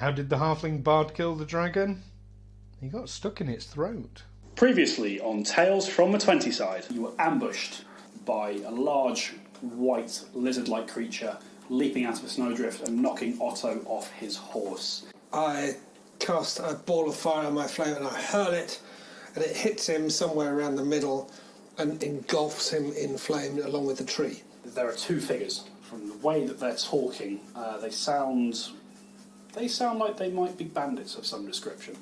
How did the halfling bard kill the dragon? He got stuck in its throat. Previously on Tales from the 20 Side, you were ambushed by a large white lizard-like creature leaping out of a snowdrift and knocking Otto off his horse. I cast a ball of fire on my flame and I hurl it, and it hits him somewhere around the middle and engulfs him in flame along with the tree. There are two figures. From the way that they're talking, they sound like they might be bandits of some description.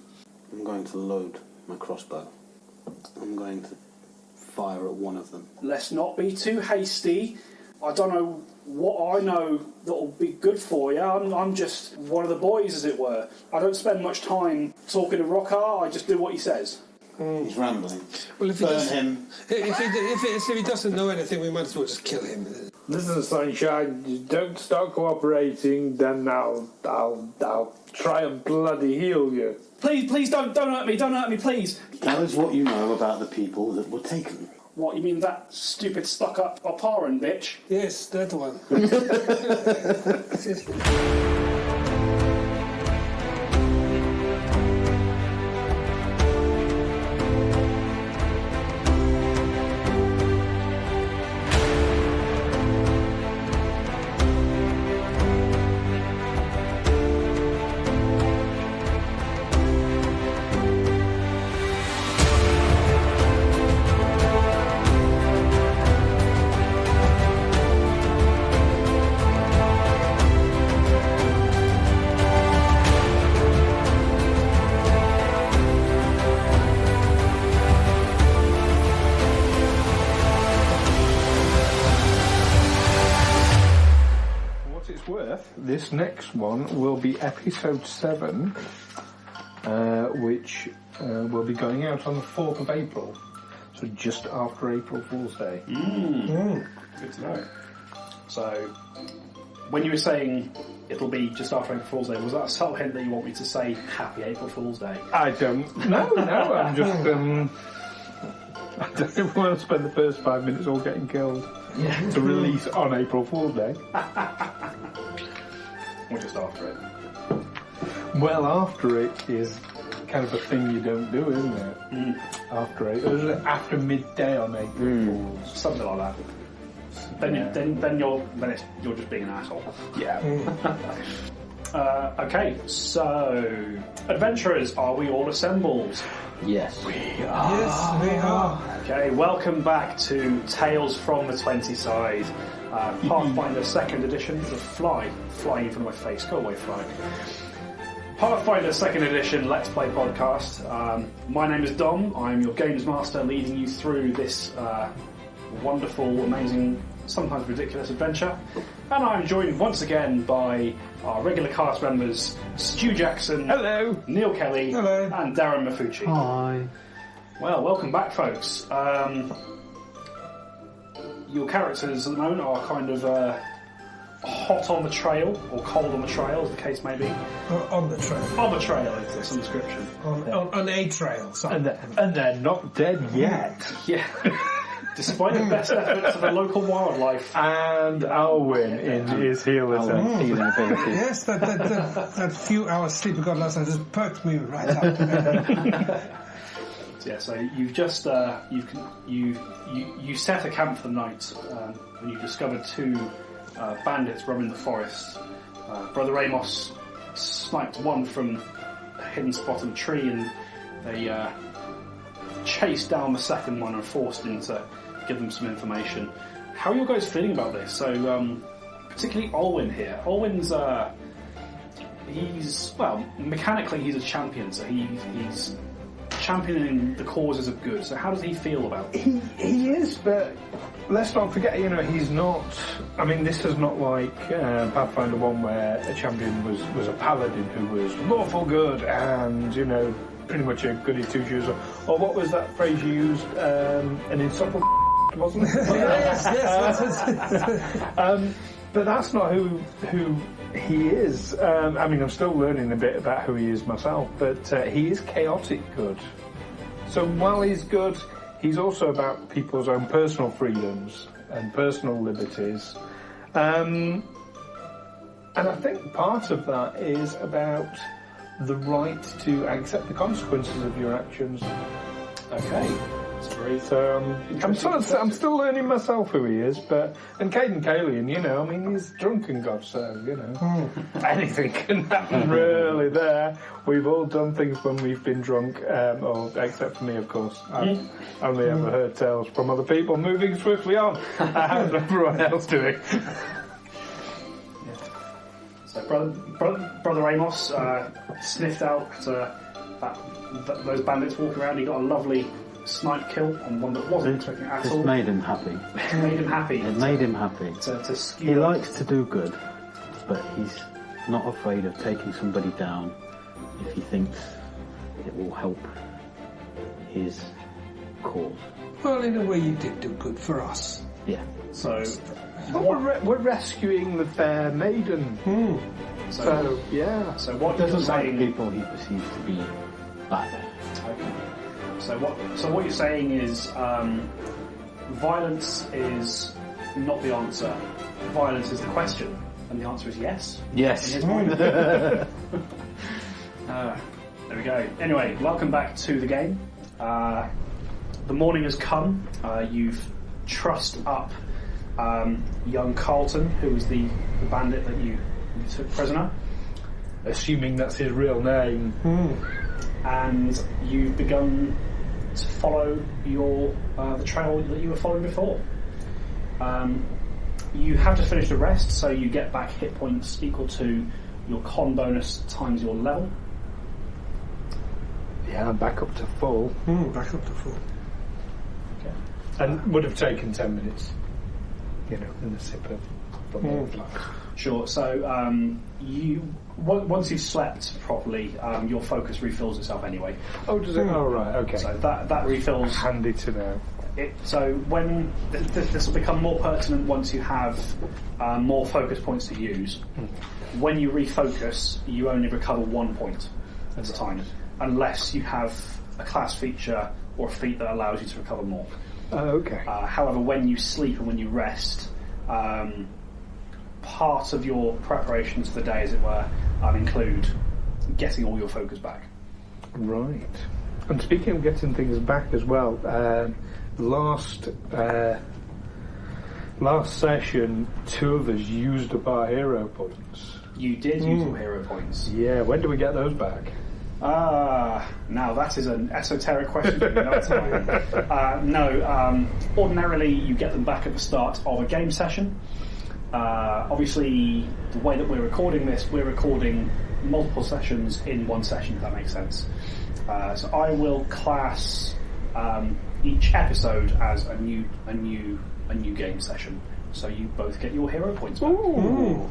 I'm going to load my crossbow. I'm going to fire at one of them. Let's not be too hasty. I don't know what I know that'll be good for you. I'm just one of the boys, as it were. I don't spend much time talking to Rohkar. I just do what he says. He's rambling. Well, if Burn him. If he doesn't know anything, we might as well just kill him. Listen, Sunshine, you don't start cooperating, then I'll try and bloody heal you. Please don't hurt me, please. That is what you know about the people that were taken. What, you mean that stupid stuck-up Oparan bitch? Yes, that one. This next one will be episode 7, which will be going out on the 4th of April, so just after April Fool's Day. Good to know. So, when you were saying it'll be just after April Fool's Day, was that a subtle hint that you want me to say Happy April Fool's Day? I don't know, I'm just... I don't want to spend the first 5 minutes all getting killed to release on April Fool's Day. Or just after it? Well, after it is kind of a thing you don't do, isn't it? After it. Or is it after midday on April Fool's? Something like that. Then you're just being an asshole. Yeah. Okay, so adventurers, are we all assembled? Yes. We are. Yes, we are. Okay, welcome back to Tales from the 20 Side. Pathfinder 2nd edition. The flying in front of my face. Go away, fly. Pathfinder 2nd edition Let's Play podcast. My name is Dom. I'm your games master, leading you through this wonderful, amazing, sometimes ridiculous adventure. And I'm joined once again by our regular cast members, Stu Jackson, Hello, Neil Kelly, Hello, and Darren Mafucci. Hi. Well, welcome back, folks. Your characters at the moment are kind of hot on the trail, or cold on the trail, as the case may be. On the trail. On the trail is some description. On a trail, sorry. and they're not dead yet. Yeah. Despite the best efforts of the local wildlife. And Alwyn in his healer's Healing ability. Yes, that few hours sleep I got last night just perked me right up. Yeah, so you've just you set a camp for the night when you discovered 2 bandits roaming the forest. Brother Amos sniped one from a hidden spot in a tree, and they chased down the second one and forced him to give them some information. How are you guys feeling about this? So, particularly Alwyn here. Alwyn's mechanically he's a champion, so he's championing the causes of good. So how does he feel about it? He is, but let's not forget, he's not... I mean, this is not like Pathfinder 1 where a champion was a paladin who was lawful good and, pretty much a goody two-shoes. Or what was that phrase you used? An insufferable wasn't it? Yes. But that's not who he is. I'm still learning a bit about who he is myself, but he is chaotic good. So while he's good, he's also about people's own personal freedoms and personal liberties. And And I think part of that is about the right to accept the consequences of your actions. Okay. That's very. So I'm still learning myself who he is, and Caden Kalian, you know, I mean, he's drunken God, so you know, anything can happen really. There, we've all done things when we've been drunk, or except for me, of course. I've only ever heard tales from other people moving swiftly on. How's everyone else doing? So Brother Amos sniffed out those bandits walking around. He got a lovely snipe kill on one that wasn't expecting at all. It made him happy. Made him happy. It made him happy. To skew He likes to do good, but he's not afraid of taking somebody down if he thinks it will help his cause. Well, in a way, you did do good for us. Yeah. So We're rescuing the fair maiden. So yeah. So what He you're doesn't like saying? people he perceives to be bad. Okay. So what you're saying is violence is not the answer. Violence is the question, and the answer is yes. Yes. In his mind. There we go. Anyway, welcome back to the game. The morning has come. You've trussed up young Carlton, who was the bandit that you took prisoner. Assuming that's his real name. And you've begun to follow the trail that you were following before. You have to finish the rest, so you get back hit points equal to your con bonus times your level. Yeah, I'm back up to full. Back up to full. Okay. And would have taken 10 minutes, you know, in the sip of the water. Sure. So once you've slept properly, your focus refills itself anyway. Oh, does it? Oh, right, okay. So that refills. Handy to know. So when this will become more pertinent once you have more focus points to use. When you refocus, you only recover 1 point at a time, unless you have a class feature or a feat that allows you to recover more. Okay. However, when you sleep and when you rest, part of your preparations for the day, as it were, include getting all your focus back. Right. And speaking of getting things back as well, last session, 2 of us used up our hero points. You did use your hero points. Yeah, when do we get those back? Now that is an esoteric question for another time. No, ordinarily you get them back at the start of a game session. Obviously, the way that we're recording this, we're recording multiple sessions in one session, if that makes sense. So I will class each episode as a new game session. So you both get your hero points back. Ooh.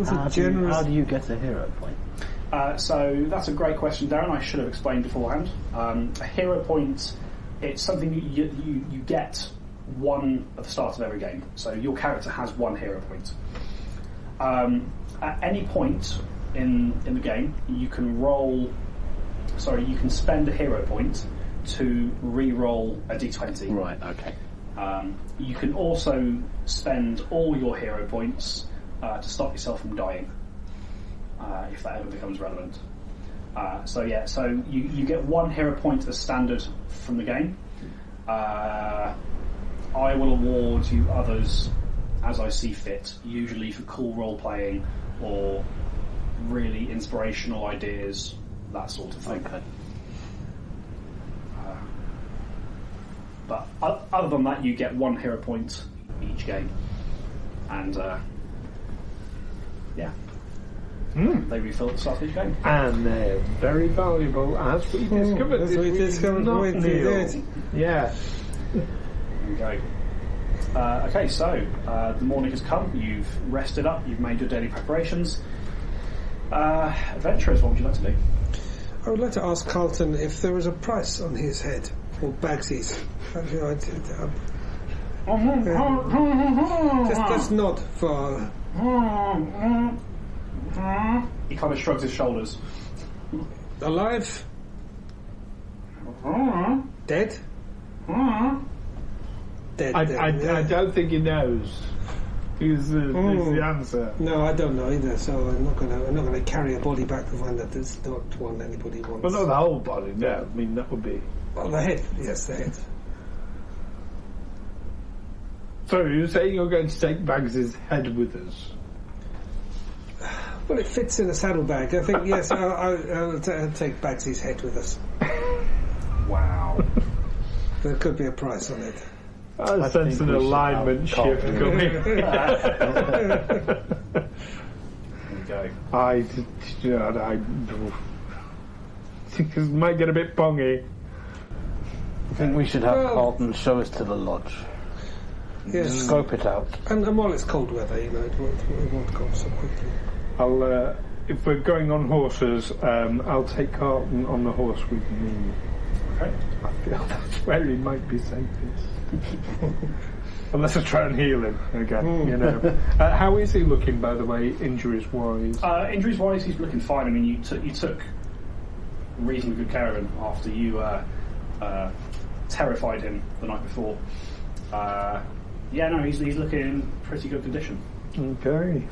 How do you get a hero point? So that's a great question, Darren. I should have explained beforehand. A hero point, it's something you get one at the start of every game. So your character has 1 hero point. At any point in the game, you can spend a hero point to re-roll a d20. Right, okay. You can also spend all your hero points to stop yourself from dying, if that ever becomes relevant. So you get 1 hero point as standard from the game. I will award you others as I see fit, usually for cool role playing or really inspirational ideas, that sort of thing. Okay. But other than that, you get 1 hero point each game, and they refill at the start of each game. And they're very valuable, as we discovered. As we discovered, not we Neil. did. Yeah. There we go. Okay, so the morning has come. You've rested up. You've made your daily preparations. Adventurers, what would you like to do? I would like to ask Carlton if there was a price on his head, or Bagsy's. Just nod for... He kind of shrugs his shoulders. Alive? Dead? Dead. I don't think he knows. is the answer. No, I don't know either. So I'm not gonna carry a body back to find that there's not one anybody wants. Well, not the whole body. No, I mean that would be. Well, the head. Yes, the head. So you're saying you're going to take Bags' head with us? Well, it fits in a saddlebag. I think yes. I'll take Bags's head with us. Wow. There could be a price on it. I sense an think we should alignment have shift Carlton. coming. There you go. I think this might get a bit pongy. I think we should have Carlton show us to the lodge. Yes. Scope it out. And while it's cold weather, it won't go so quickly. I'll, if we're going on horses, I'll take Carlton on the horse with me. Okay. I feel that's where he might be safest. Unless I try and heal him again, you know. How is he looking, by the way, injuries-wise? Injuries-wise, he's looking fine. I mean, you took reasonably good care of him after you terrified him the night before. He's looking in pretty good condition. Okay.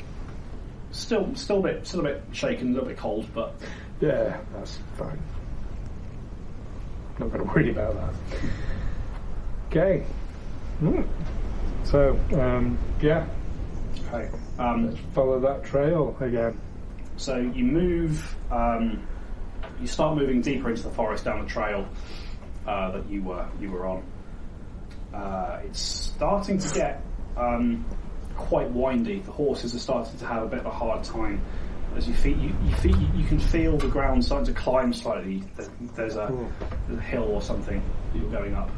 Still a bit shaken, a little bit cold, but Yeah, that's fine. Not going to worry about that. Okay. So, yeah. okay. Let's follow that trail again. So you move. You start moving deeper into the forest down the trail that you were on. It's starting to get quite windy. The horses are starting to have a bit of a hard time. As you can feel the ground starting to climb slightly. There's a hill or something that you're going up.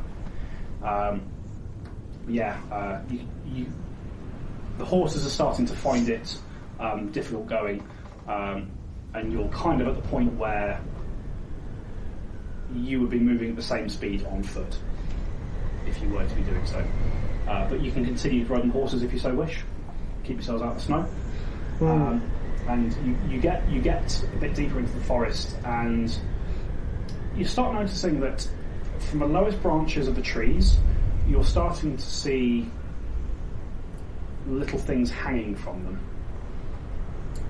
The horses are starting to find it difficult going, and you're kind of at the point where you would be moving at the same speed on foot if you were to be doing so. But you can continue to ride on horses if you so wish. Keep yourselves out of the snow. And you get a bit deeper into the forest, and you start noticing that from the lowest branches of the trees, you're starting to see little things hanging from them.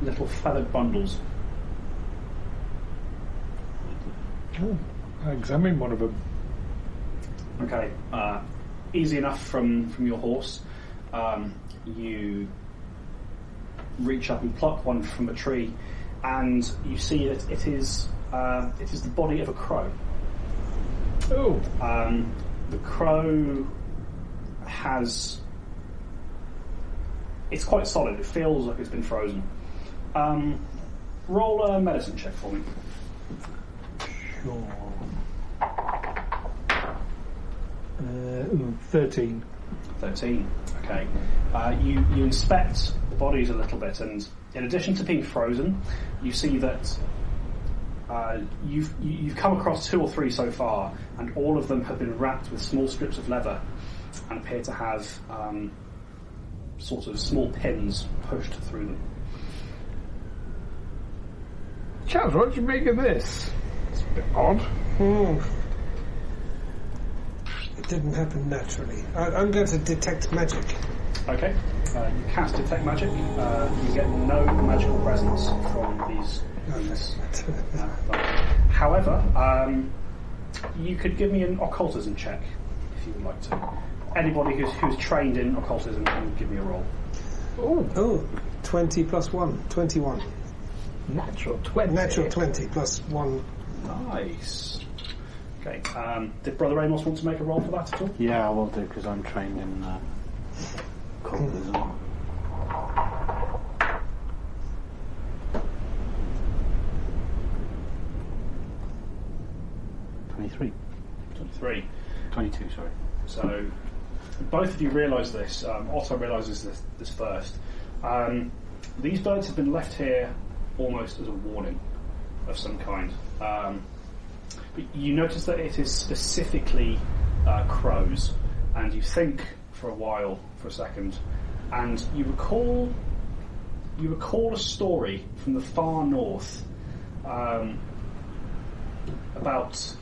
Little feathered bundles. I examine one of them. Okay, easy enough from your horse. You reach up and pluck one from a tree, and you see that it is the body of a crow. Oh. The crow it's quite solid. It feels like it's been frozen. Roll a medicine check for me. Sure. 13. 13. Okay. You inspect the bodies a little bit, and in addition to being frozen, you see that you've come across 2 or 3 so far, and all of them have been wrapped with small strips of leather and appear to have sort of small pins pushed through them. Charles, what do you make of this? It's a bit odd. It didn't happen naturally. I'm going to detect magic. Okay. You cast Detect Magic. You get no magical presence from these. However, you could give me an occultism check if you would like to. Anybody who's trained in occultism can give me a roll. Oh, 20 plus 1, 21. Natural 20. Natural 20 plus 1. Nice. Okay. Did Brother Amos want to make a roll for that at all? Yeah, I will do, because I'm trained in occultism. $23. 23. 22, sorry. So, both of you realise this. Otto realises this first. These birds have been left here almost as a warning of some kind. But you notice that it is specifically crows, and you think for a second, and you recall a story from the far north about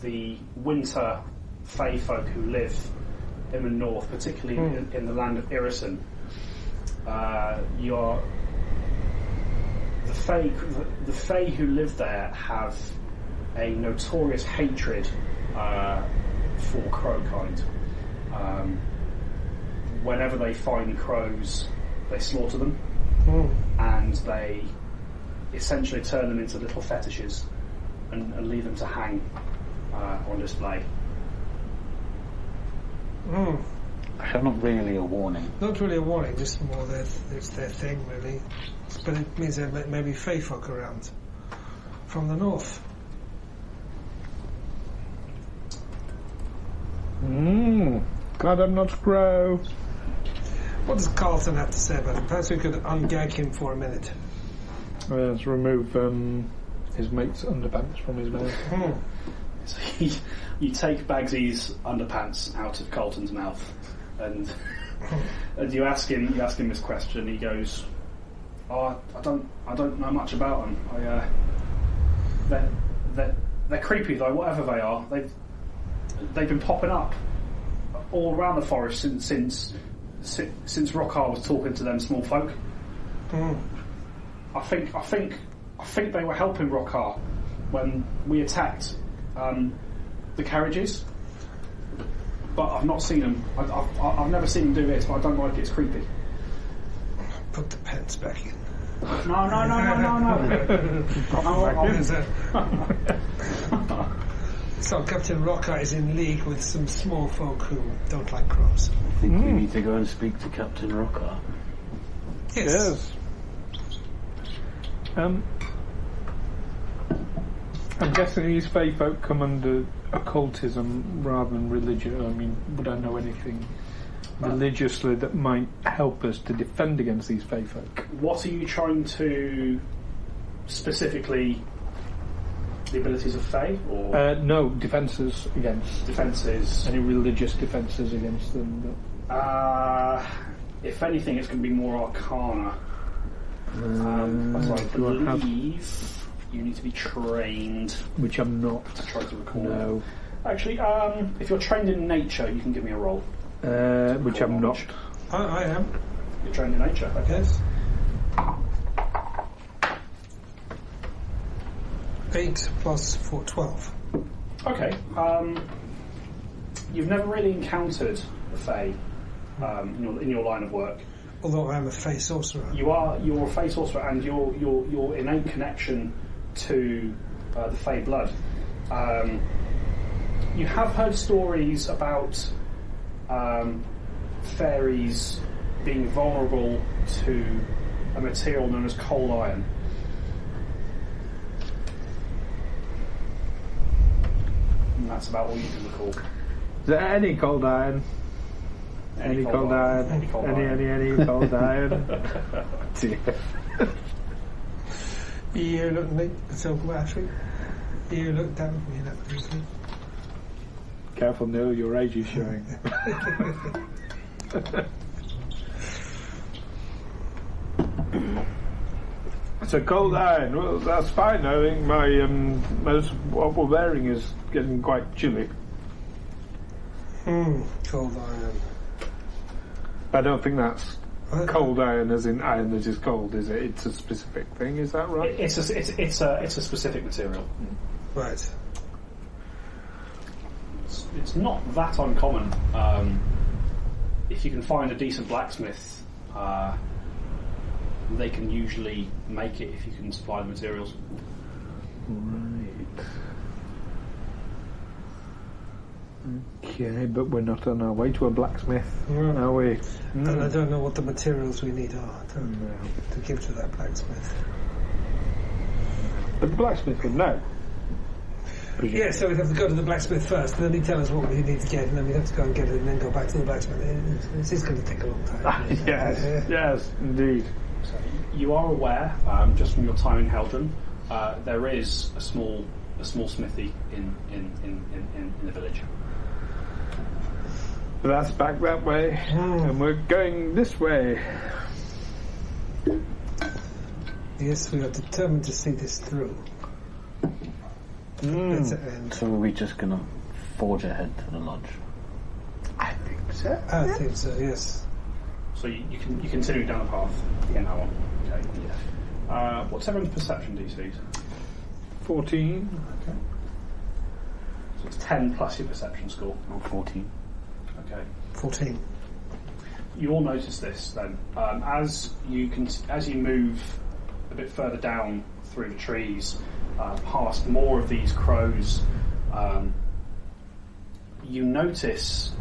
the winter fae folk who live in the north, particularly in the land of Irison. you're the Fae who live there have a notorious hatred for crow kind. Whenever they find crows, they slaughter them, and they essentially turn them into little fetishes and leave them to hang on display. So not really a warning. Not really a warning, just more it's their thing, really. But it means there may be Fae folk around from the north. Glad I'm not a crow. What does Carlton have to say about it? Perhaps we could ungag him for a minute. Let's remove his mate's underpants from his mouth. So you take Bagsy's underpants out of Carlton's mouth, and you ask him this question. He goes, "Oh, I don't know much about them. They're creepy though. Whatever they are, they've been popping up all around the forest since Rohkar was talking to them small folk. I think they were helping Rohkar when we attacked the carriages, but I've not seen them. I've never seen them do this, but I don't like it. It's creepy." Put the pants back in. No. So Captain Rohkar is in league with some small folk who don't like crows. I think we need to go and speak to Captain Rohkar. Yes. I'm guessing these Fae folk come under occultism rather than religion. I mean, would I know anything religiously that might help us to defend against these Fae folk? What are you trying to specifically? The abilities of Fae, or no, defences against. Defences. Any religious defences against them? If anything, it's going to be more Arcana. As I believe you need to be trained. Which I'm not. Try to recall. No. Actually, if you're trained in nature, you can give me a roll. Which I'm not. I am. You're trained in nature, okay. Yes. 8 plus 4, 12. Okay. You've never really encountered the Fae in your line of work. Although I am a Fae sorcerer. You're a Fae sorcerer, and your innate connection to the Fae blood. You have heard stories about fairies being vulnerable to a material known as cold iron. And that's about all you can recall. Is there any cold iron? Any cold iron? Any cold iron? Dear. You look at me, so actually. You look down at me that briefly. Careful, Neil, your age is showing. It's a cold iron. Well, that's fine. I think most what we're wearing is getting quite chilly. Cold iron. I don't think that's cold iron as in iron that is cold, is it? It's a specific thing, is that right? It's a specific material. Right. It's not that uncommon. If you can find a decent blacksmith, they can usually make it if you can supply the materials. Right. Okay, but we're not on our way to a blacksmith, are we? And I don't know what the materials we need are to give to that blacksmith. But the blacksmith would know. Yeah, so we'd have to go to the blacksmith first, and then he'd tell us what we need to get, and then we'd have to go and get it, and then go back to the blacksmith. This is going to take a long time. Yes, indeed. So you are aware, just from your time in Heldren, there is a small smithy in the village. But that's back that way, and we're going this way. Yes, we are determined to see this through. So are we just going to forge ahead to the lodge? I think so. I think so, yes. So you continue down the path from now on. Okay. What's everyone's perception DCs? 14. Okay. So it's 10 plus your perception score. Or 14. Okay. 14. You all notice this then. As you move a bit further down through the trees, past more of these crows, you notice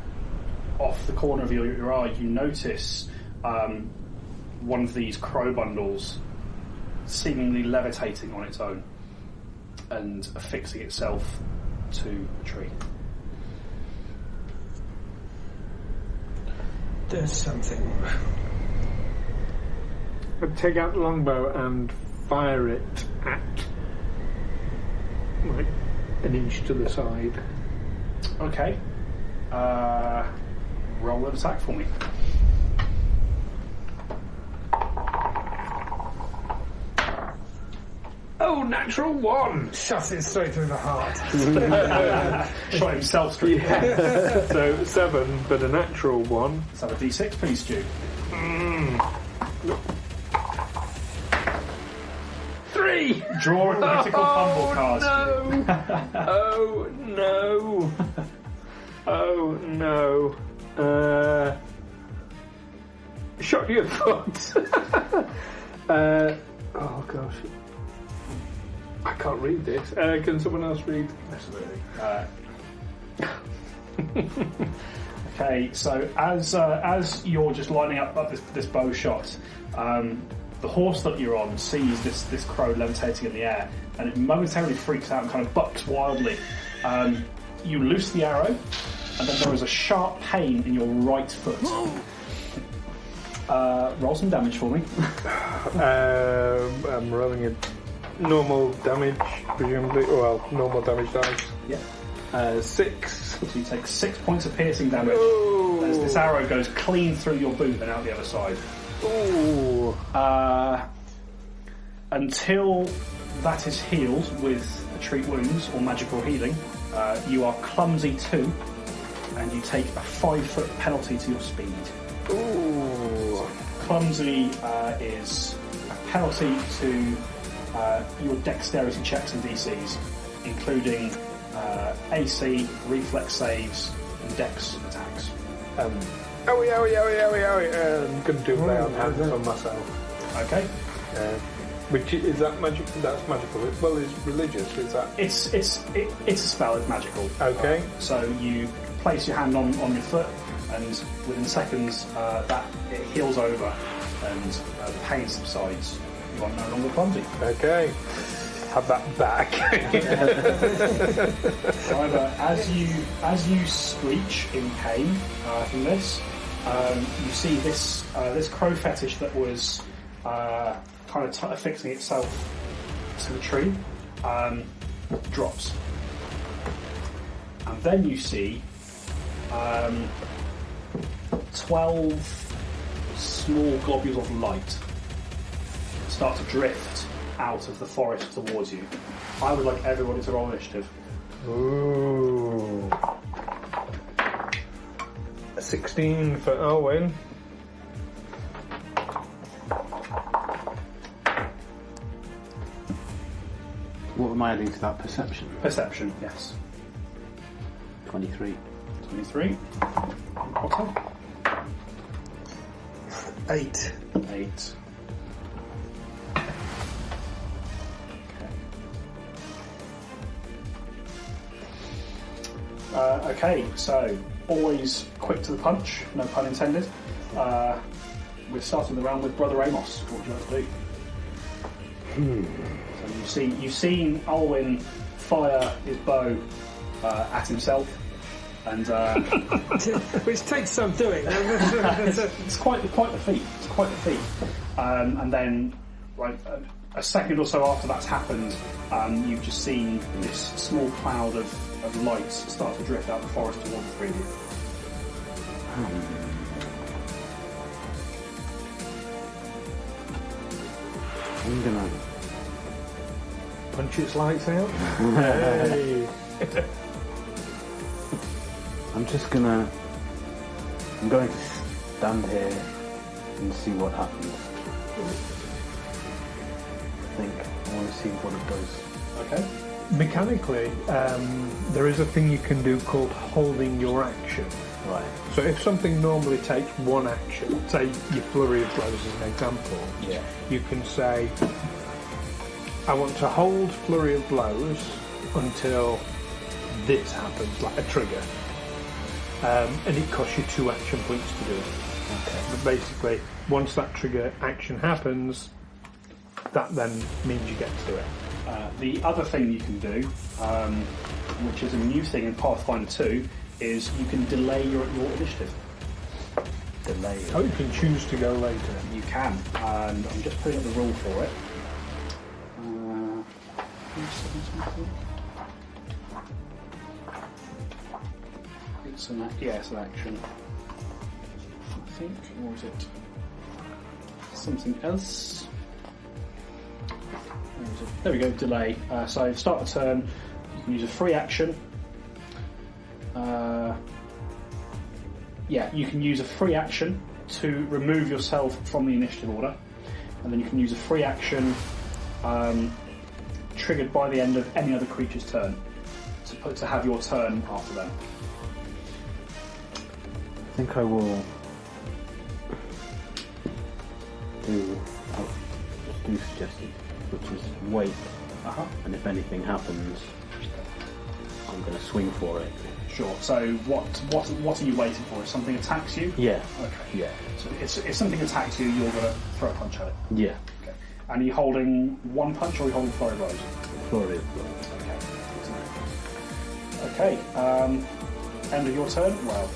off the corner of your eye, you notice one of these crow bundles seemingly levitating on its own and affixing itself to a tree. There's something. I'd take out the longbow and fire it at like an inch to the side. Okay. Roll an attack for me. Oh, natural 1! Shot it straight through the heart. Shot himself straight. Yeah. So 7, but a natural 1. Let's have a d6, please, Stu. 3! Draw a critical fumble card. Oh no! Oh no! Shot your foot. Oh gosh, I can't read this. Can someone else read? Absolutely. Okay, so as you're just lining up this bow shot, the horse that you're on sees this crow levitating in the air, and it momentarily freaks out and kind of bucks wildly. You loose the arrow, and then there is a sharp pain in your right foot. Roll some damage for me. I'm rolling a normal damage, presumably. Well, normal damage dice. Yeah. 6. So you take 6 points of piercing damage Ooh. as this arrow goes clean through your boot and out the other side. Ooh. Until that is healed with treat wounds or magical healing, you are clumsy 2, and you take a 5-foot penalty to your speed. Ooh. Clumsy is a penalty to your dexterity checks and DCs, including AC, reflex saves, and dex attacks. Owie. I'm going to do lay on hands on myself. Okay. Which is that magic? That's magical. Well, it's religious. Is that? It's a spell. It's magical. Okay. So you place your hand on your foot, and within seconds, that it heals over, and the pain subsides. You are no longer clumsy. Okay. Have that back. However, as you screech in pain from this, you see this crow fetish that was kind of affixing itself to the tree drops, and then you see 12 small globules of light start to drift out of the forest towards you. I would like everybody to roll initiative. Ooh. A 16 for Alwyn. What am I adding to that perception? Perception, yes. 23. 23. Otto? 8. 8. Okay, so always quick to the punch, no pun intended. We're starting the round with Brother Amos. What would you like to do? So you've seen Alwyn fire his bow at himself, and Which takes some doing. it's quite the feat. It's quite the feat. And then, like a second or so after that's happened, you've just seen this small cloud of lights start to drift out the forest towards the three of you. I'm gonna Punch its lights out. Hey. I'm going to stand here and see what happens. I think I want to see what it does. Okay. Mechanically, there is a thing you can do called holding your action. Right. So if something normally takes one action, say your flurry of blows as an example, Yeah. you can say, I want to hold flurry of blows until this happens, like a trigger. And it costs you 2 action points to do it. Okay. But basically, once that trigger action happens, that then means you get to do it. The other thing you can do, which is a new thing in Pathfinder 2, is you can delay your initiative. Delay. Oh, you can choose to go later. You can, and I'm just putting up the rule for it. It's an action. I think, or is it something else? Where is it? There we go, delay. So start the turn, you can use a free action. You can use a free action to remove yourself from the initiative order, and then you can use a free action triggered by the end of any other creature's turn to have your turn after them. I think I will do suggested, which is wait, and if anything happens, I'm going to swing for it. Sure. So what are you waiting for? If something attacks you? Yeah. Okay. Yeah. So if something attacks you, you're going to throw a punch at it. Yeah. Okay. And are you holding one punch or are you holding flurry blows? Flurry. Okay. End of your turn. Well,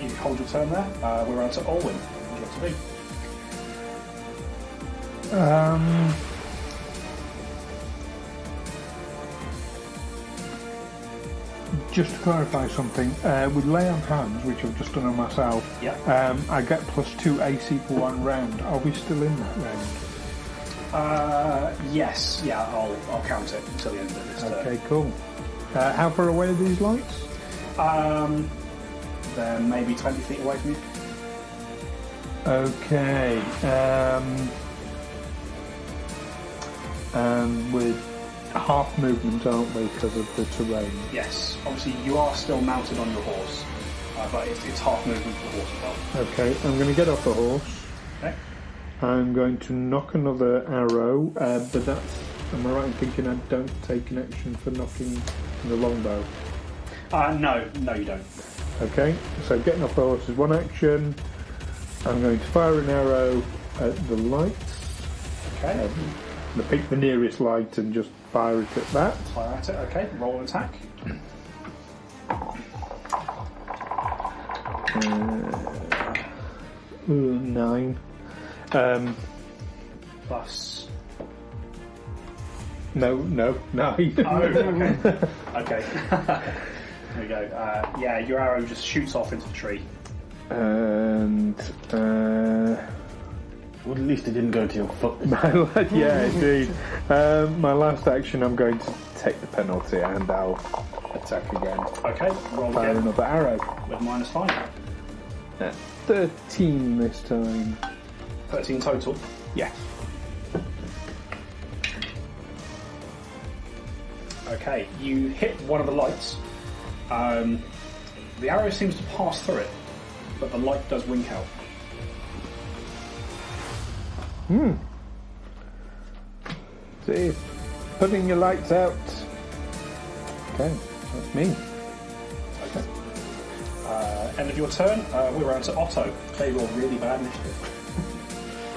you hold your turn there. We're on to Alwyn. What would you like to do? Just to clarify something, with lay on hands, which I've just done on myself, I get +2 AC for 1 round. Are we still in that round? Yes. Yeah, I'll count it until the end of this turn. Okay, cool. How far away are these lights? They're maybe 20 feet away from you. Okay. And with half movement, aren't we, because of the terrain? Yes. Obviously, you are still mounted on your horse, but it's half movement for the horse as well. Okay, I'm going to get off the horse. Okay. I'm going to knock another arrow, but that's... Am I right in thinking I don't take an action for knocking the longbow? No, you don't. Okay, so getting off the horse is 1 action. I'm going to fire an arrow at the lights. Okay. Pick the nearest light and just fire it at that. Fire at it. Okay. Roll an attack. 9. Plus. No, 9. Oh, okay. Okay. There we go. Your arrow just shoots off into the tree. And Well, at least it didn't go to your foot. yeah, indeed. My last action, I'm going to take the penalty and I'll attack again. Okay. Roll Fire again another arrow. with -5. 13 this time. 13 total. Yes. Okay, you hit one of the lights. The arrow seems to pass through it, but the light does wink out. See, putting your lights out. Okay, that's me. Okay. End of your turn. We're on to Otto. They roll really bad initiative.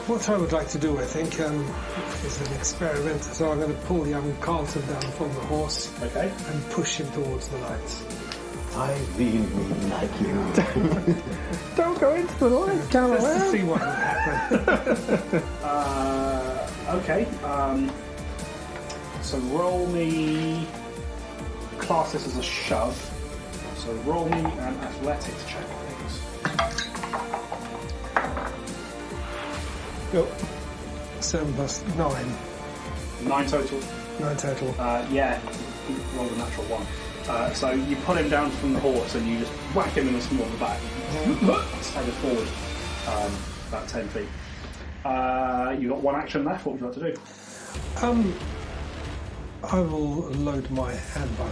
What I would like to do, I think, is an experiment. So I'm going to pull young Carlton down from the horse Okay. and push him towards the lights. I really like you. Don't go into the light, come Just to around. see what will happen. Okay. So roll me. Class this as a shove. So roll me an athletics check, please. Go. 7 plus 9. 9 total. 9 total. Yeah, he rolled a natural 1. So you put him down from the horse and you just whack him in the small of the back. Stagger forward about 10 feet. You've got one action left. What would you like to do? I will load my handbow.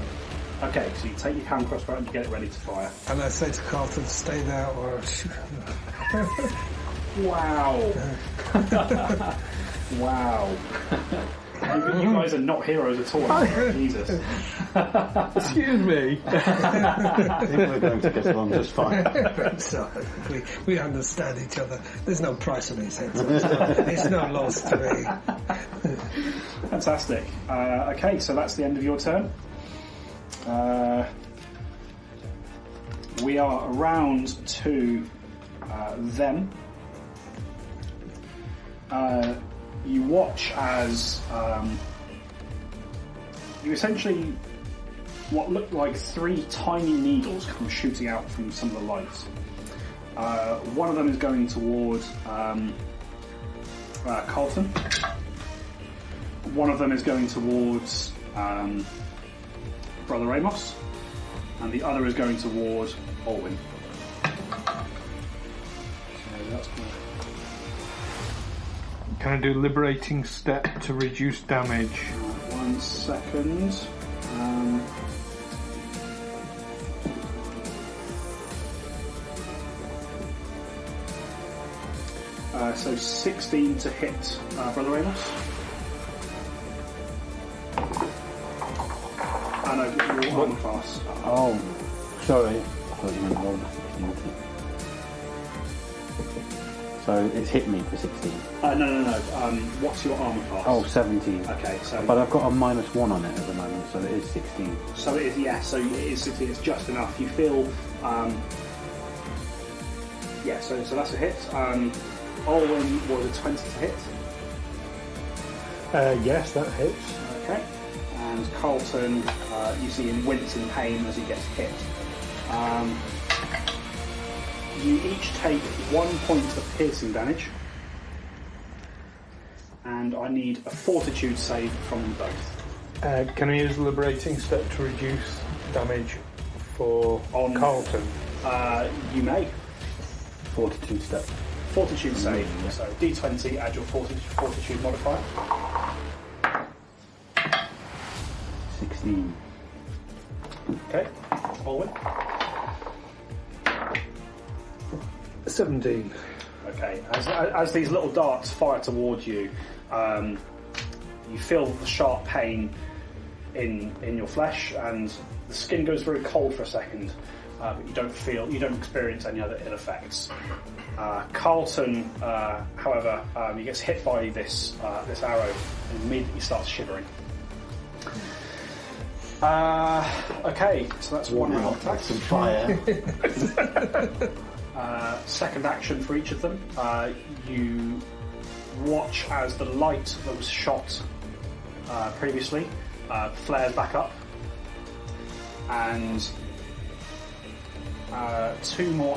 Okay, so you take your hand crossbow and you get it ready to fire. And I say to Carlton, stay there or shoot. Wow. Wow. You guys are not heroes at all. Jesus. Excuse me. I think we're going to get along just fine. So, we understand each other. There's no price on these heads. It's no loss to me. Fantastic. Okay, so that's the end of your turn. We are around to them. You watch as you essentially what looked like 3 tiny needles come shooting out from some of the lights. One of them is going towards Carlton. One of them is going towards Brother Amos, and the other is going towards Alwyn. So that's cool. Can I do liberating step to reduce damage? 1 second. So 16 to hit Brother Amos. And your armor class. Oh, sorry. I thought you meant roll the 16. So it's hit me for 16. No. What's your armor class? Oh, 17. Okay, so... But I've got a -1 on it at the moment, so it is 16. So it is, yeah, so it is 16, it's just enough. You feel... yeah, so that's a hit. Alwyn was a 20 to hit. Yes, that hits. Okay. And Carlton, you see him wince in pain as he gets hit. You each take 1 point of piercing damage, and I need a fortitude save from you both. Can I use liberating step to reduce damage for Carlton? You may. Fortitude step. Fortitude save. So D20, add your fortitude modifier. 16. Okay. Alwyn. 17. Okay. As these little darts fire towards you, you feel the sharp pain in your flesh, and the skin goes very cold for a second, but you don't experience any other ill effects. Carlton, however, he gets hit by this arrow and immediately starts shivering. Okay, so that's one round of attacks. Some fire. Second action for each of them. You watch as the light that was shot previously flares back up, and 2 more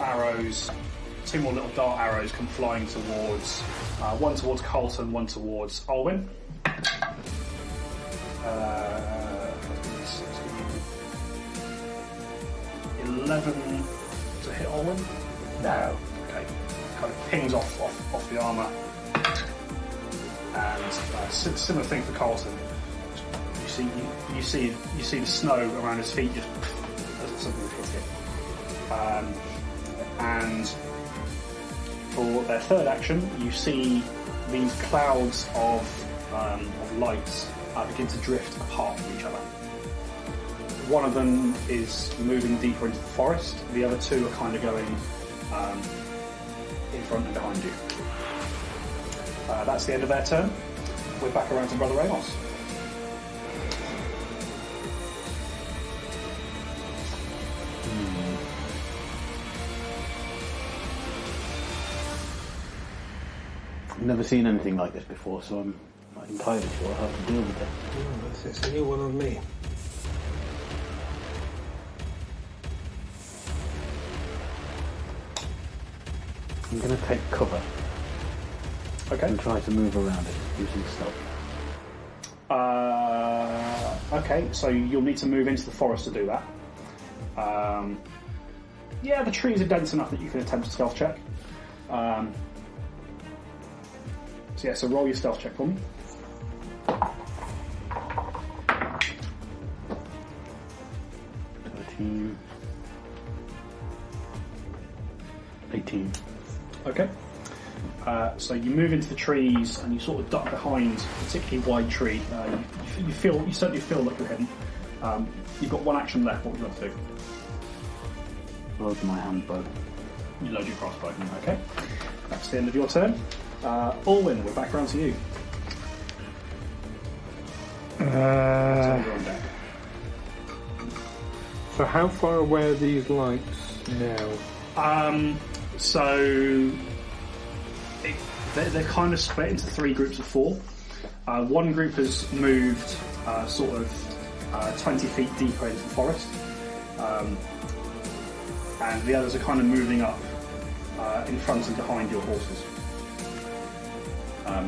little dart arrows come flying towards one towards Carlton, one towards Alwyn. 11 to hit Alwyn. No. Okay. Kind of pings off the armour. And similar thing for Carlton. You see the snow around his feet just as something hit it. And for their third action, you see these clouds of lights begin to drift apart from each other. One of them is moving deeper into the forest. The other 2 are kind of going in front and behind you. That's the end of their turn. We're back around to Brother Amos. I've never seen anything like this before, so I'm not entirely sure how to deal with it. Oh, it's a new one on me. I'm going to take cover. Okay. And try to move around it using stealth. Okay, so you'll need to move into the forest to do that. Yeah, the trees are dense enough that you can attempt a stealth check. So yeah, so roll your stealth check for me. 13. 18. Okay. So you move into the trees and you sort of duck behind a particularly wide tree. You certainly feel like you're hidden. You've got one action left. What would you want to do? Load my handbow. You load your crossbow. Okay. That's the end of your turn. Alwyn, we're back around to you. So you're on deck. So how far away are these lights now? They're kind of split into 3 groups of 4. One group has moved sort of 20 feet deeper into the forest, and the others are kind of moving up in front and behind your horses.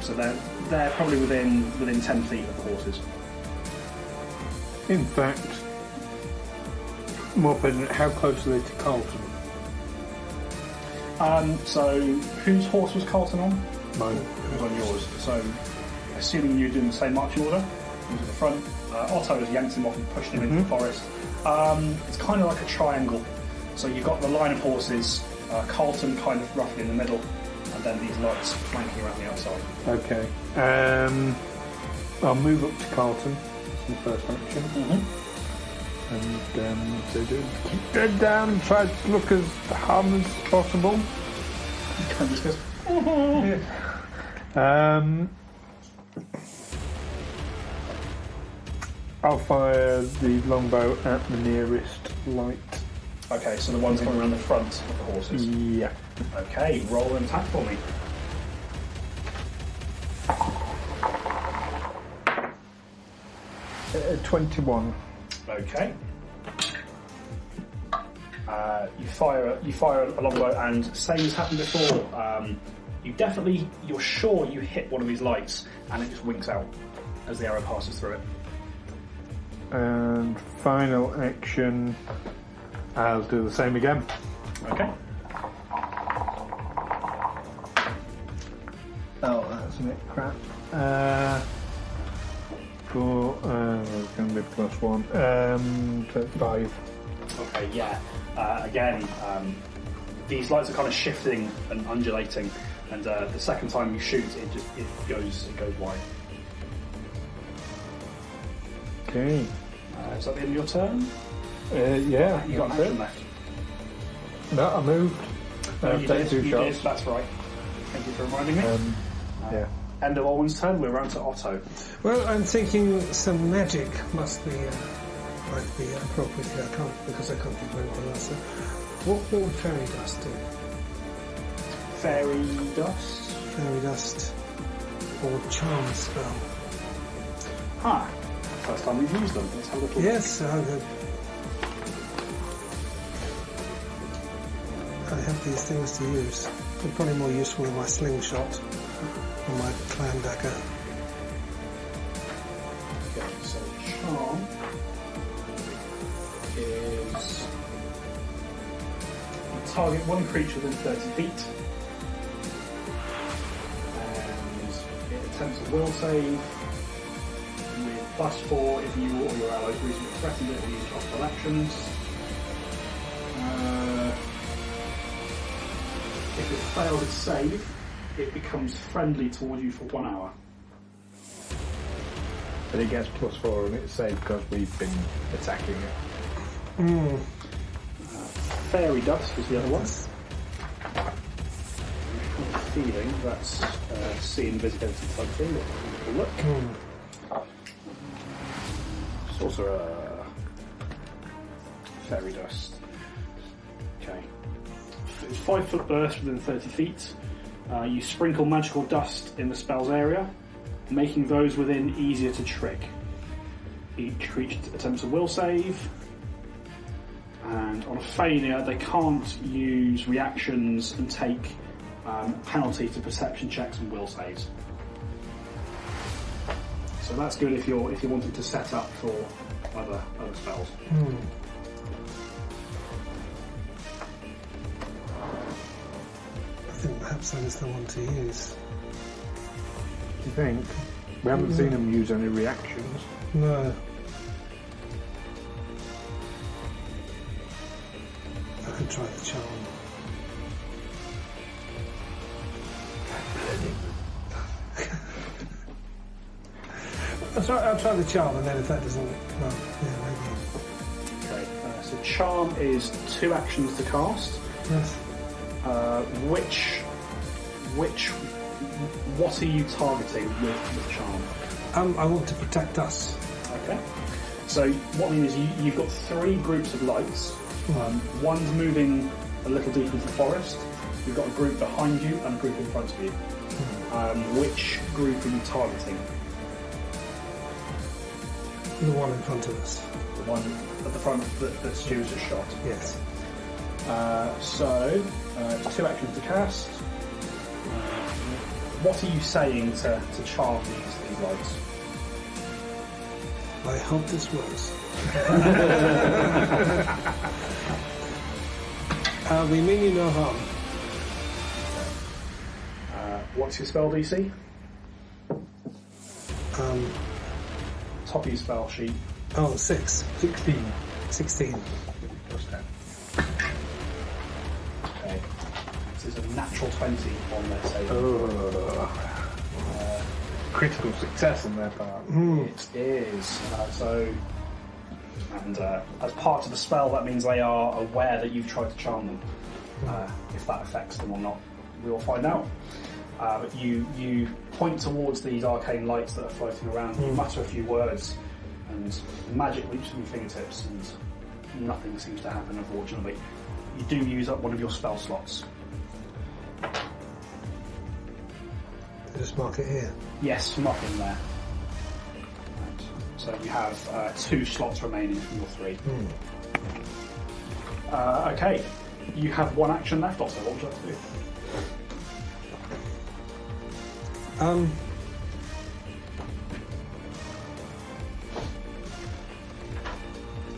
So they're probably within 10 feet of the horses. In fact, more pertinent, how close are they to Carlton? So whose horse was Carlton on? Mine. It was on yours. So assuming you're doing the same marching order, he was at the front. Otto has yanked him off and pushed him into the forest. It's kind of like a triangle. So you've got the line of horses, Carlton kind of roughly in the middle, and then these lights flanking around the outside. Okay. I'll move up to Carlton. That's my first action. And so keep your head down and try to look as harmless as possible. He kind of just goes, I'll fire the longbow at the nearest light. okay, so the one's coming around the front of the horses. Yeah. Okay, roll and attack for me. 21. Okay. You fire a longbow, and same as happened before. You're sure you hit one of these lights, and it just winks out as the arrow passes through it. And final action, I'll do the same again. Okay. Oh, that's a bit crap. It's going to be +1. So 5. Okay, yeah. Again, these lights are kind of shifting and undulating, and the second time you shoot, it goes wide. Okay. Is that the end of your turn? Yeah. You got an action left. No, I moved. You Take did, 2 you shots. did, that's right. Thank you for reminding me. Yeah. End of Alwyn's turn, we're round to Otto. Well, I'm thinking some magic might be appropriate here. I can't think of anything else. So what would fairy dust do? Fairy dust? Fairy dust or charm spell? Ah, first time we've used them. Let's have a look. Yes, I have these things to use. They're probably more useful than my slingshot or my clan dagger. Okay, so charm is you target one creature within 30 feet, and it attempts a will save with +4 if you or your allies recently threatened it or use hostile actions. If it fails its save, it becomes friendly toward you for 1 hour. But it gets +4 and it's safe because we've been attacking it. Fairy dust is the other one. I have a feeling that's see invisibility type thing. Let's have a look. Sorcerer. Fairy dust. Okay. It's 5-foot burst within 30 feet. You sprinkle magical dust in the spell's area, making those within easier to trick. Each creature attempts a will save, and on a failure they can't use reactions and take penalty to perception checks and will saves. So that's good if you're wanting to set up for other spells. I think perhaps that is the one to use. you think? We haven't seen him use any reactions. No. I could try the charm. I'll try the charm, and then if that doesn't, well, yeah, maybe. Okay. So charm is 2 actions to cast. Yes. What are you targeting with charm? I want to protect us. Okay. So what I mean is you've got 3 groups of lights. One's moving a little deeper into the forest. You've got a group behind you and a group in front of you. Which group are you targeting? The one in front of us. The one at the front that Stu has just shot. Yes. So, 2 actions to cast. What are you saying to charm these lights? I hope this works. We mean you no harm. What's your spell DC? Top of your spell sheet. 6. 16. Plus 10. Okay. This is a natural 20 on their save. Critical success on their part. It is. As part of the spell, that means they are aware that you've tried to charm them. If that affects them or not, we will find out. But you point towards these arcane lights that are floating around, you mutter a few words, and magic leaps from your fingertips, and nothing seems to happen, unfortunately. You do use up one of your spell slots. Just mark it here. Yes, mark it in there. Right. So you have 2 slots remaining from your 3. Okay, you have 1 action left, Otto. What would you like to do?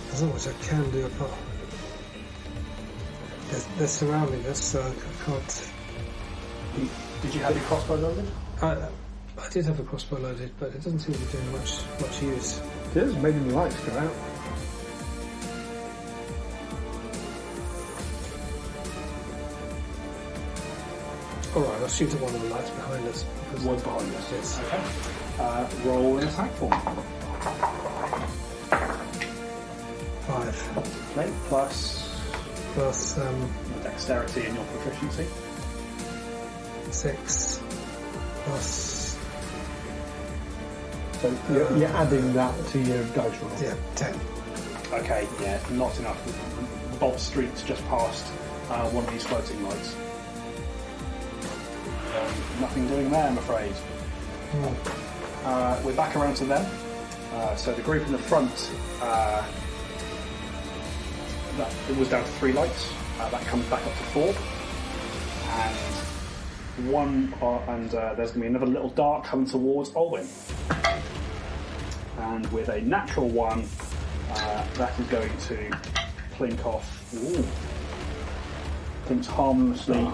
There's not much I can do apart. They're surrounding us, so I can't. Did you have your crossbow loaded? I did have a crossbow loaded, but it doesn't seem to be doing much use. It is making the lights go out. Alright, I'll shoot at one of the lights behind us. One's behind us. Yes. Okay. Roll an attack for me. 5. Okay. Plus Plus dexterity and your proficiency. 6. Plus. So you're adding that to your dice roll. Yeah, 10. Okay. Yeah, not enough. Bob Street's just passed one of these floating lights. Nothing doing there, I'm afraid. We're back around to them. So the group in the front, it was down to 3 lights. That comes back up to 4, and there's going to be another little dart coming towards Alwyn. And with a natural 1, that is going to plink off. Ooh. Plinks harmlessly.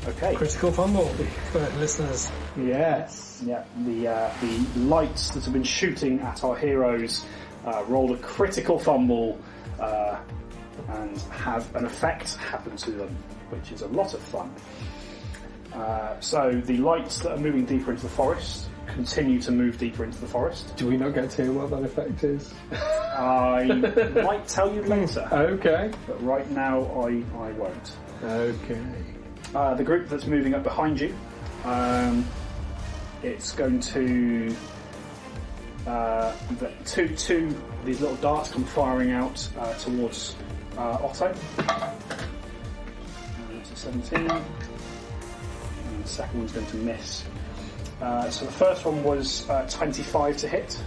Okay. Critical fumble for listeners. Yes. Yeah. The lights that have been shooting at our heroes rolled a critical fumble and have an effect happen to them, which is a lot of fun. So the lights that are moving deeper into the forest continue to move deeper into the forest. Do we not get to hear what that effect is? I might tell you later. Okay. But right now I won't. Okay. The group that's moving up behind you, it's going to two these little darts come firing out towards Otto. That's a 17. And the second one's going to miss. So the first one was 25 to hit.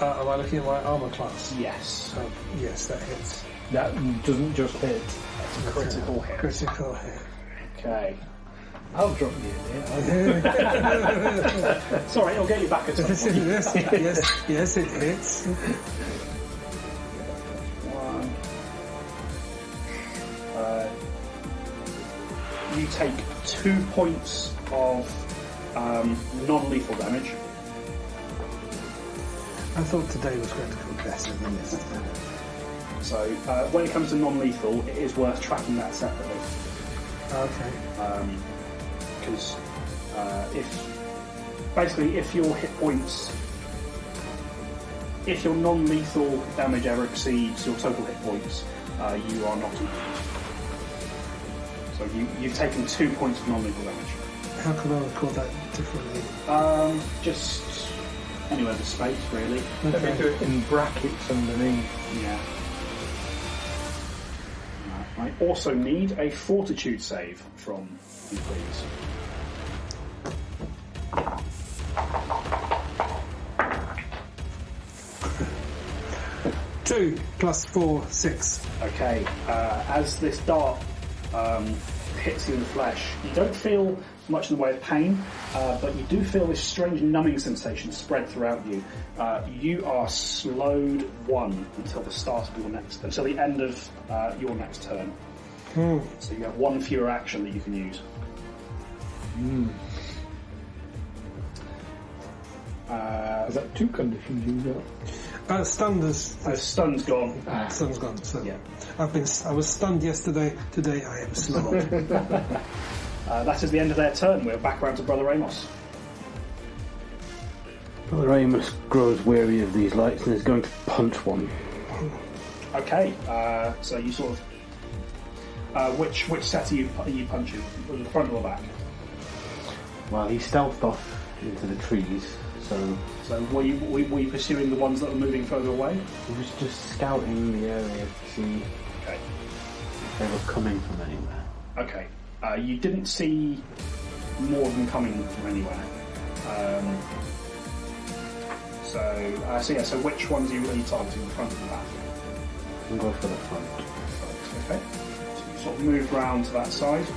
Am I looking at my armour class? Yes. Yes, that hits. That doesn't just hit. That's a critical hit. Critical hit. Okay. I'll drop you in there. It's alright, I'll get you back at some point. yes, it hits. 1. you take 2 points of non-lethal damage. I thought today was going to be better than yesterday. So when it comes to non-lethal, it is worth tracking that separately. Okay. Because if your hit points, if your non-lethal damage ever exceeds your total hit points, you are not immune. So you've taken 2 points of non-lethal damage. How can I record that differently? Just anywhere the space, really. Let me do it in brackets underneath. Yeah. I also need a fortitude save from you, please. 2 plus 4, 6. Okay, as this dart hits you in the flesh, you don't feel much in the way of pain, but you do feel this strange numbing sensation spread throughout you. You are slowed 1 until the start of until the end of your next turn. So you have 1 fewer action that you can use. Is that 2 conditions you got? Stun's gone. Stun's gone. So Yeah. I was stunned yesterday. Today I am slowed. That is the end of their turn. We're back around to Brother Amos. Brother Amos grows weary of these lights and is going to punch one. Okay, so you sort of... which set are you punching? The front or the back? Well, he stealthed off into the trees, so So were you pursuing the ones that were moving further away? he was just scouting the area to see Okay. if they were coming from anywhere. Okay. You didn't see more of them coming from anywhere. So which ones are you targeting, the front or the back? We'll go for the front. Okay. So you sort of move round to that side.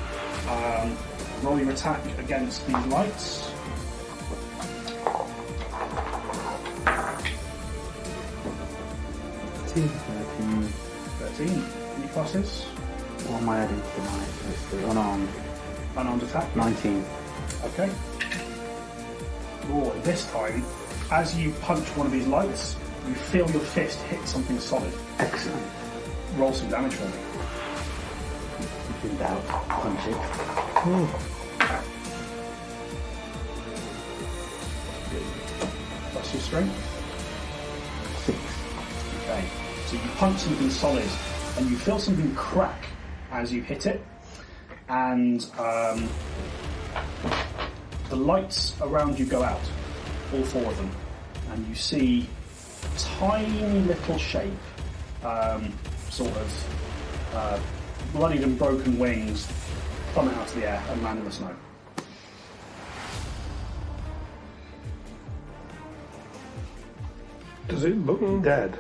Roll your attack against these lights. 13. Any pluses? What am I adding to my history? Unarmed. Unarmed attack? 19. Okay. Oh, this time, as you punch one of these lights, you feel your fist hit something solid. Excellent. Roll some damage for me. If in doubt, punch it. Plus your strength. 6. Okay. So you punch something solid, and you feel something crack as you hit it, and the lights around you go out, all 4 of them, and you see tiny little shape, sort of bloodied and broken wings plummet out of the air and land in the snow. Does it look dead?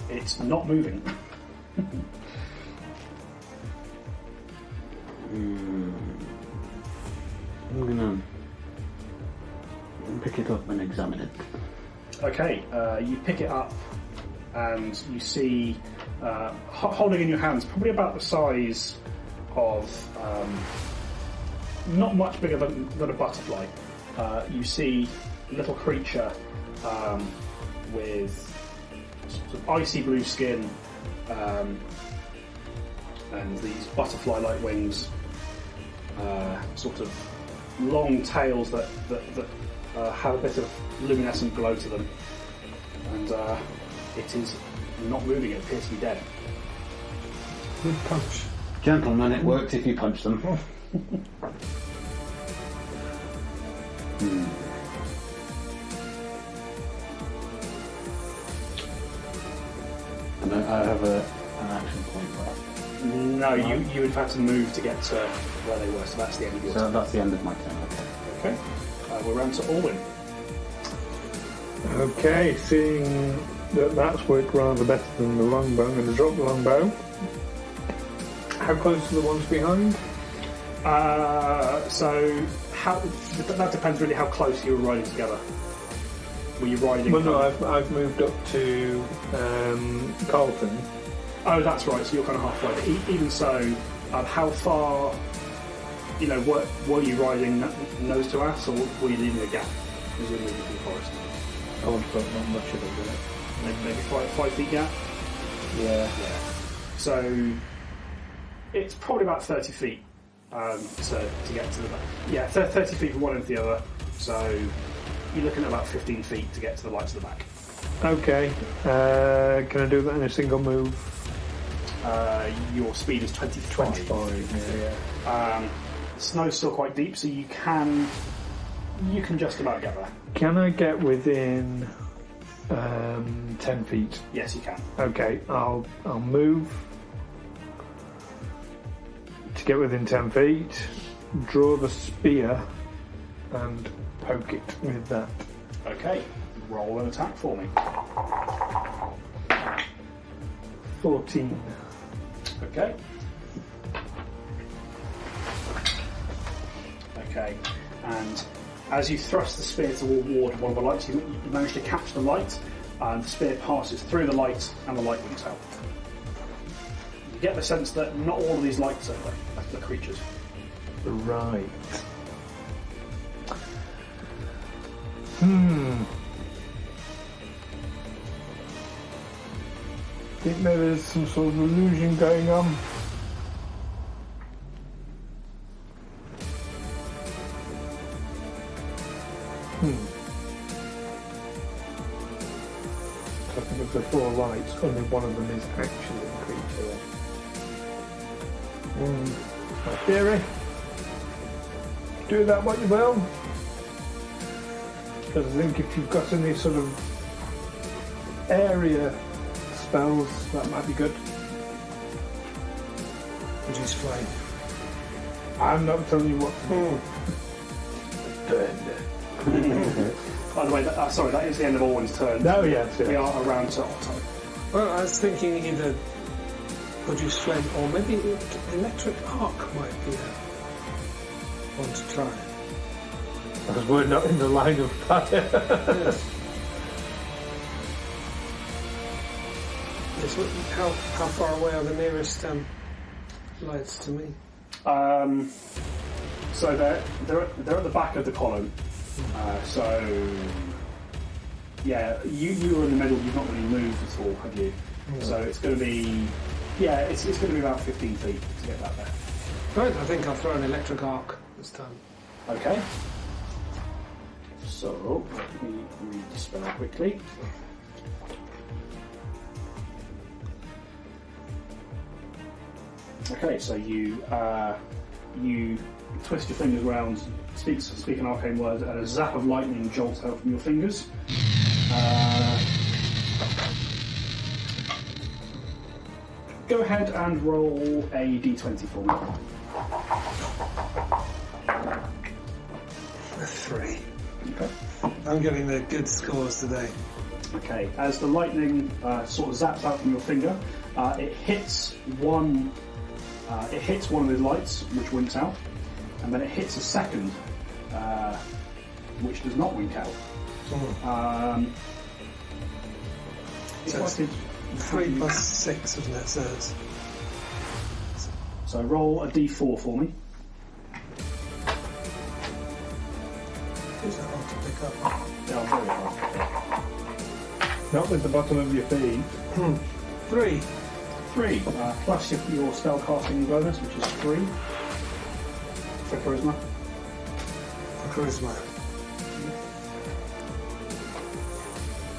It's not moving. I'm gonna pick it up and examine it. Okay, you pick it up and you see, holding in your hands, probably about the size of, not much bigger than a butterfly. You see a little creature with sort of icy blue skin and these butterfly-like wings, sort of long tails that have a bit of luminescent glow to them, and it is not moving. It appears to be dead. Good punch. Gentlemen, it works if you punch them. And I have an action point left. No, you would have had to move to get to where they were, so that's the end of your So turn. that's the end of my turn, okay. Okay, we're round to Alwyn. Okay, seeing that that's worked rather better than the longbow, I'm going to drop the longbow. How close are the ones behind? So that depends really how close you were riding together. Were you riding? Well, no, I've moved up to Carlton. Oh, that's right. So you're kind of halfway. But even so, how far were you riding nose to ass, or were you leaving a gap as you were moving through the forest? I would have thought not much of it, would it? Maybe 5 feet gap. Yeah. So it's probably about 30 feet to get to the back. Yeah, 30 feet from one end to the other. So you're looking at about 15 feet to get to the lights of the back. Okay. Can I do that in a single move? Your speed is 25. 25, yeah. The snow's still quite deep, so you can just about get there. Can I get within 10 feet? Yes, you can. Okay, I'll move to get within 10 feet, draw the spear and poke it with that. Okay, roll an attack for me. 14. Okay. Okay, and as you thrust the spear toward one of the lights, you manage to catch the light, and the spear passes through the light, and the light winks out. You get the sense that not all of these lights are the creatures. Right. Think maybe there's some sort of illusion going on. I think of the 4 lights, only one of them is actually a creature. My theory. Do that what you will. Because I think if you've got any sort of area spells, that might be good. Reduce flame. I'm not telling you what to do. By the way, that is the end of Alwyn's turn. No, yes. We are around to Otto. Well, I was thinking either produce flame or maybe electric arc might be one to try. Because we're not in the line of fire. Yes. Yes, how far away are the nearest lights to me? So they're at the back of the column. Yeah, you were in the middle. You've not really moved at all, have you? So it's going to be, it's going to be about 15 feet to get that there. Right, I think I'll throw an electric arc this time. Okay. So let me read the spell quickly. Okay, so you twist your fingers around, speak an arcane word, and a zap of lightning jolts out from your fingers. Go ahead and roll a d20 for me. A 3. Okay. I'm getting the good scores today. Okay, as the lightning sort of zaps out from your finger, it hits one of the lights, which winks out, and then it hits a second, which does not wink out. So it's 3 plus 6, isn't it? So roll a d4 for me. Is that hard to pick up? Yeah, very hard. Not with the bottom of your feet. 3. 3 plus your spell casting bonus, which is 3 for charisma. For charisma.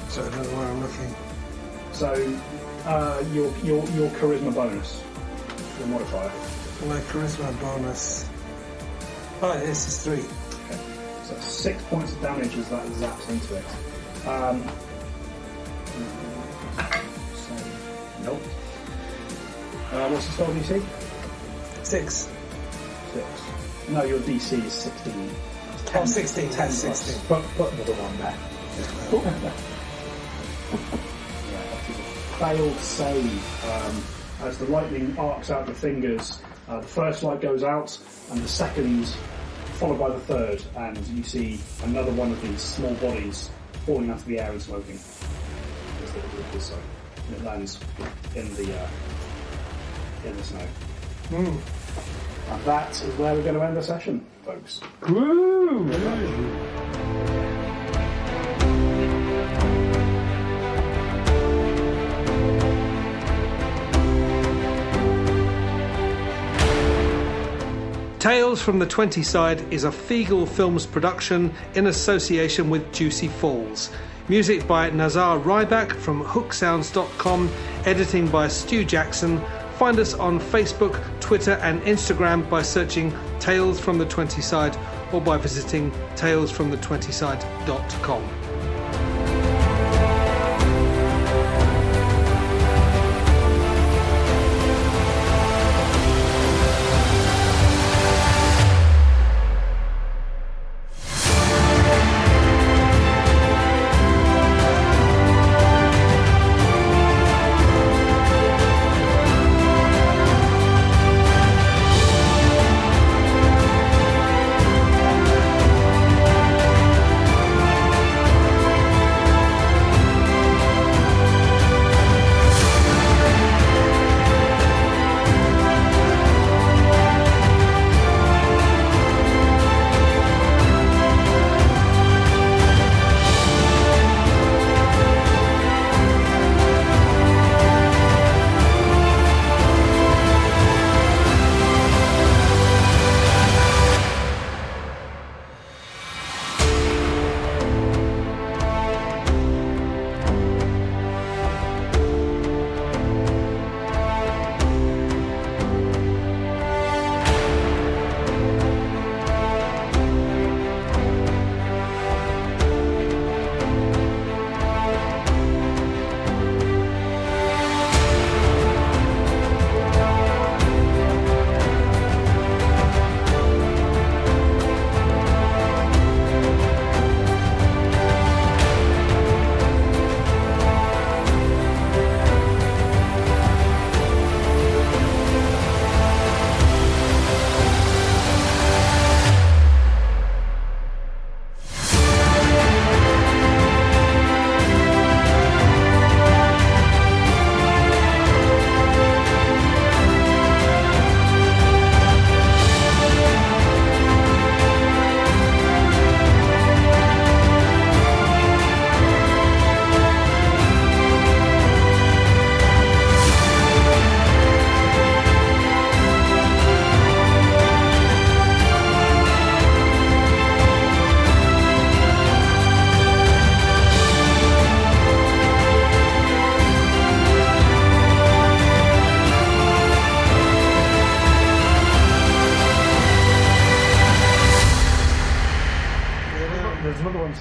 So I don't know where I'm looking. So your charisma bonus, your modifier. My charisma bonus. Oh, this is 3. Okay. So 6 points of damage as that zaps into it. So, nope. What's the spell DC? 6. 6. No, your DC is 16. 10, 16. 10 16. Put another one there. Yeah, that is a failed save. As the lightning arcs out the fingers, the first light goes out, and the second, followed by the third, and you see another one of these small bodies falling out of the air and smoking. And it lands in the snow. And that is where we're going to end the session, folks. Woo! Tales from the 20 Side is a Feagle Films production in association with Juicy Falls. Music by Nazar Ryback from hooksounds.com, editing by Stu Jackson. Find us on Facebook, Twitter and Instagram by searching Tales from the 20 Side or by visiting talesfromthe20side.com.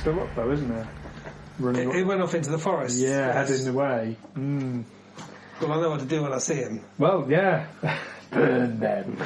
Still up though, isn't there? Running He went off into the forest. Yeah, heading away. Mm. Well, I know what to do when I see him. Well, yeah. Burn them.